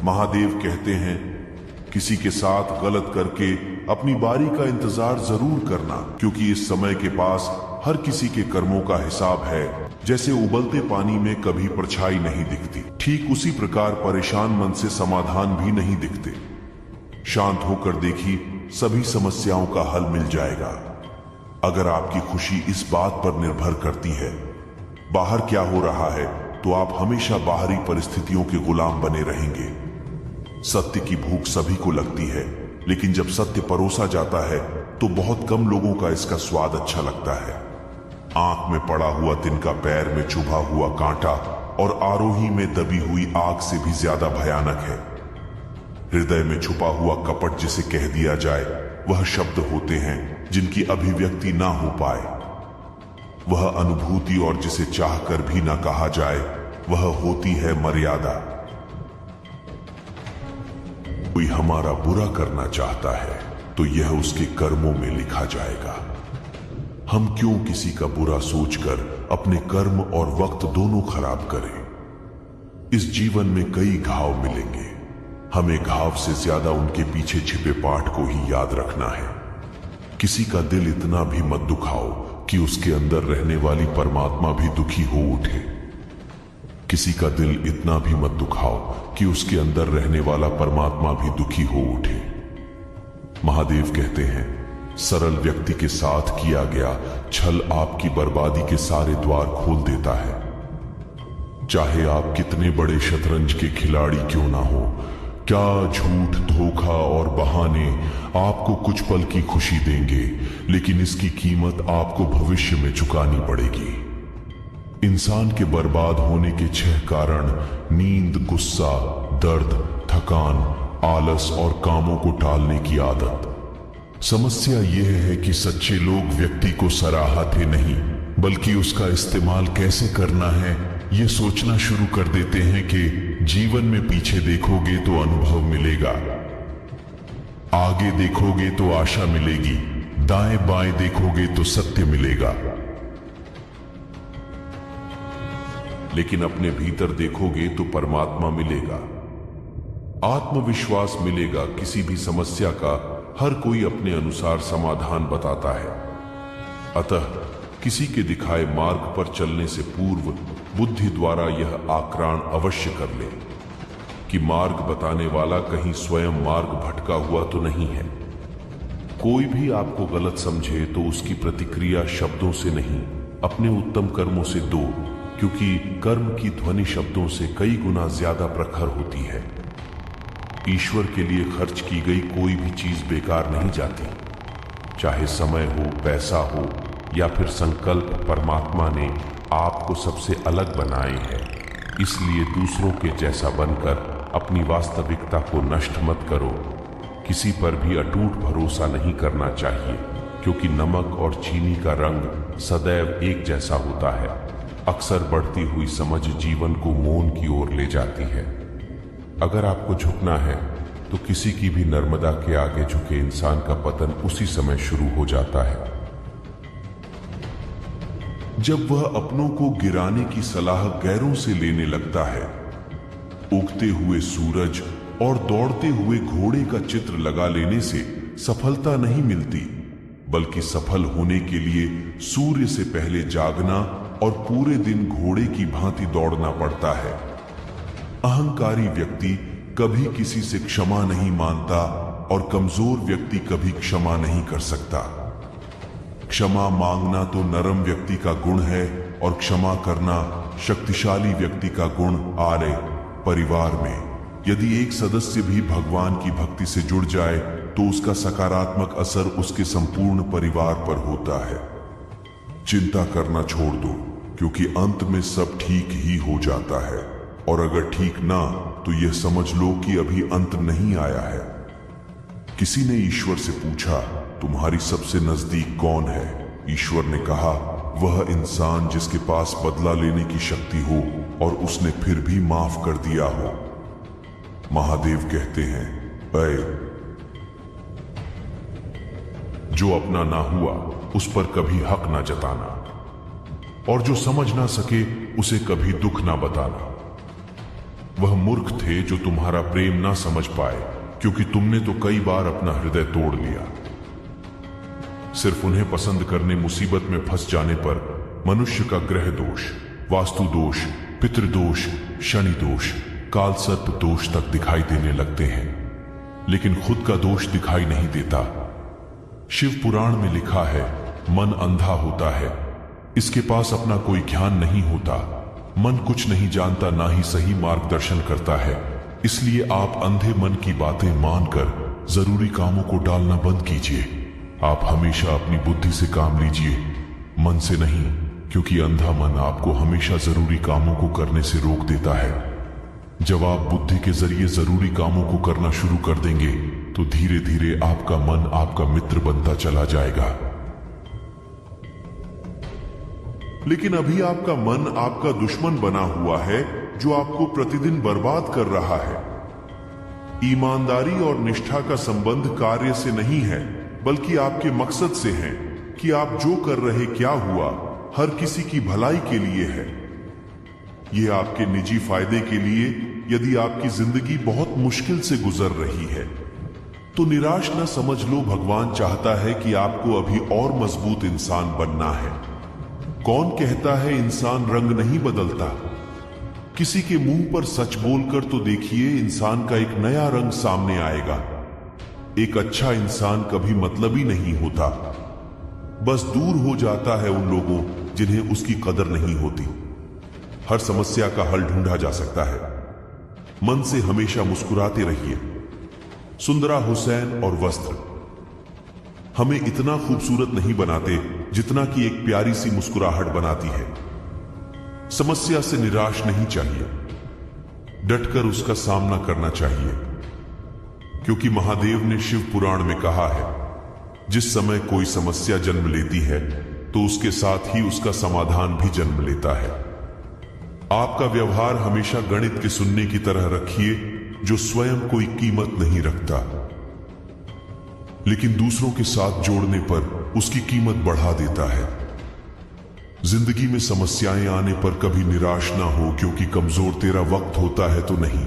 महादेव कहते हैं, किसी के साथ गलत करके अपनी बारी का इंतजार जरूर करना, क्योंकि इस समय के पास हर किसी के कर्मों का हिसाब है। जैसे उबलते पानी में कभी परछाई नहीं दिखती, ठीक उसी प्रकार परेशान मन से समाधान भी नहीं दिखते। शांत होकर देखिए, सभी समस्याओं का हल मिल जाएगा। अगर आपकी खुशी इस बात पर निर्भर करती है बाहर क्या हो रहा है, तो आप हमेशा बाहरी परिस्थितियों के गुलाम बने रहेंगे। सत्य की भूख सभी को लगती है, लेकिन जब सत्य परोसा जाता है तो बहुत कम लोगों का इसका स्वाद अच्छा लगता है। आंख में पड़ा हुआ तिनका पैर में चुभा हुआ कांटा और आरोही में दबी हुई आग से भी ज्यादा भयानक है। हृदय में छुपा हुआ कपट जिसे कह दिया जाए, वह शब्द होते हैं जिनकी अभिव्यक्ति ना हो पाए। वह अनुभूति और जिसे चाहकर भी ना कहा जाए, वह होती है मर्यादा। कोई हमारा बुरा करना चाहता है तो यह उसके कर्मों में लिखा जाएगा। हम क्यों किसी का बुरा सोचकर अपने कर्म और वक्त दोनों खराब करें। इस जीवन में कई घाव मिलेंगे, हमें घाव से ज्यादा उनके पीछे छिपे पाठ को ही याद रखना है। किसी का दिल इतना भी मत दुखाओ कि उसके अंदर रहने वाली परमात्मा भी दुखी हो उठे। किसी का दिल इतना भी मत दुखाओ कि उसके अंदर रहने वाला परमात्मा भी दुखी हो उठे। महादेव कहते हैं, सरल व्यक्ति के साथ किया गया छल आपकी बर्बादी के सारे द्वार खोल देता है। चाहे आप कितने बड़े शतरंज के खिलाड़ी क्यों ना हो, क्या झूठ, धोखा और बहाने आपको कुछ पल की खुशी देंगे, लेकिन इसकी कीमत आपको भविष्य में चुकानी पड़ेगी। इंसान के बर्बाद होने के 6 कारण: नींद, गुस्सा, दर्द, थकान, आलस और कामों को टालने की आदत। समस्या यह है कि सच्चे लोग व्यक्ति को सराहते नहीं, बल्कि उसका इस्तेमाल कैसे करना है यह सोचना शुरू कर देते हैं कि जीवन में पीछे देखोगे तो अनुभव मिलेगा, आगे देखोगे तो आशा मिलेगी, दाएं बाएं देखोगे तो सत्य मिलेगा, लेकिन अपने भीतर देखोगे तो परमात्मा मिलेगा, आत्मविश्वास मिलेगा। किसी भी समस्या का हर कोई अपने अनुसार समाधान बताता है। अतः किसी के दिखाए मार्ग पर चलने से पूर्व बुद्धि द्वारा यह आक्राण अवश्य कर ले कि मार्ग बताने वाला कहीं स्वयं मार्ग भटका हुआ तो नहीं है। कोई भी आपको गलत समझे तो उसकी प्रतिक्रिया शब्दों से नहीं, अपने उत्तम कर्मों से दो, क्योंकि कर्म की ध्वनि शब्दों से कई गुना ज्यादा प्रखर होती है। ईश्वर के लिए खर्च की गई कोई भी चीज बेकार नहीं जाती, चाहे समय हो, पैसा हो या फिर संकल्प। परमात्मा ने आपको सबसे अलग बनाए हैं, इसलिए दूसरों के जैसा बनकर अपनी वास्तविकता को नष्ट मत करो। किसी पर भी अटूट भरोसा नहीं करना चाहिए, क्योंकि नमक और चीनी का रंग सदैव एक जैसा होता है। अक्सर बढ़ती हुई समझ जीवन को मौन की ओर ले जाती है। अगर आपको झुकना है तो किसी की भी नर्मदा के आगे झुके इंसान का पतन उसी समय शुरू हो जाता है, जब वह अपनों को गिराने की सलाह गैरों से लेने लगता है। उगते हुए सूरज और दौड़ते हुए घोड़े का चित्र लगा लेने से सफलता नहीं मिलती, बल्कि सफल होने के लिए सूर्य से पहले जागना और पूरे दिन घोड़े की भांति दौड़ना पड़ता है। अहंकारी व्यक्ति कभी किसी से क्षमा नहीं मानता और कमजोर व्यक्ति कभी क्षमा नहीं कर सकता। क्षमा मांगना तो नरम व्यक्ति का गुण है और क्षमा करना शक्तिशाली व्यक्ति का गुण। आर्य परिवार में यदि एक सदस्य भी भगवान की भक्ति से जुड़ जाए तो उसका सकारात्मक असर उसके संपूर्ण परिवार पर होता है। चिंता करना छोड़ दो, क्योंकि अंत में सब ठीक ही हो जाता है, और अगर ठीक ना तो यह समझ लो कि अभी अंत नहीं आया है। किसी ने ईश्वर से पूछा, तुम्हारी सबसे नजदीक कौन है? ईश्वर ने कहा, वह इंसान जिसके पास बदला लेने की शक्ति हो और उसने फिर भी माफ कर दिया हो। महादेव कहते हैं, अय जो अपना ना हुआ उस पर कभी हक ना जताना, और जो समझ ना सके उसे कभी दुख ना बताना। वह मूर्ख थे जो तुम्हारा प्रेम ना समझ पाए, क्योंकि तुमने तो कई बार अपना हृदय तोड़ लिया। सिर्फ उन्हें पसंद करने मुसीबत में फंस जाने पर मनुष्य का ग्रह दोष, वास्तु दोष, पितृदोष, शनि दोष, काल सर्प दोष तक दिखाई देने लगते हैं, लेकिन खुद का दोष दिखाई नहीं देता। शिव पुराण में लिखा है, मन अंधा होता है, इसके पास अपना कोई ज्ञान नहीं होता। मन कुछ नहीं जानता, ना ही सही मार्गदर्शन करता है। इसलिए आप अंधे मन की बातें मानकर जरूरी कामों को डालना बंद कीजिए। आप हमेशा अपनी बुद्धि से काम लीजिए, मन से नहीं, क्योंकि अंधा मन आपको हमेशा जरूरी कामों को करने से रोक देता है। जब आप बुद्धि के जरिए जरूरी कामों को करना शुरू कर देंगे तो धीरे धीरे आपका मन आपका मित्र बनता चला जाएगा। लेकिन अभी आपका मन आपका दुश्मन बना हुआ है, जो आपको प्रतिदिन बर्बाद कर रहा है। ईमानदारी और निष्ठा का संबंध कार्य से नहीं है, बल्कि आपके मकसद से है कि आप जो कर रहे क्या हुआ, हर किसी की भलाई के लिए है। यह आपके निजी फायदे के लिए। यदि आपकी जिंदगी बहुत मुश्किल से गुजर रही है तो निराश न समझ लो। भगवान चाहता है कि आपको अभी और मजबूत इंसान बनना है। कौन कहता है इंसान रंग नहीं बदलता? किसी के मुंह पर सच बोलकर तो देखिए, इंसान का एक नया रंग सामने आएगा। एक अच्छा इंसान कभी मतलबी नहीं होता, बस दूर हो जाता है उन लोगों जिन्हें उसकी कदर नहीं होती। हर समस्या का हल ढूंढा जा सकता है। मन से हमेशा मुस्कुराते रहिए। सुंदरा हुसैन और वस्त्र हमें इतना खूबसूरत नहीं बनाते जितना कि एक प्यारी सी मुस्कुराहट बनाती है। समस्या से निराश नहीं चाहिए, डटकर उसका सामना करना चाहिए, क्योंकि महादेव ने शिव पुराण में कहा है, जिस समय कोई समस्या जन्म लेती है तो उसके साथ ही उसका समाधान भी जन्म लेता है। आपका व्यवहार हमेशा गणित के सुनने की तरह रखिए, जो स्वयं कोई कीमत नहीं रखता, लेकिन दूसरों के साथ जोड़ने पर उसकी कीमत बढ़ा देता है। जिंदगी में समस्याएं आने पर कभी निराश ना हो, क्योंकि कमजोर तेरा वक्त होता है तो नहीं,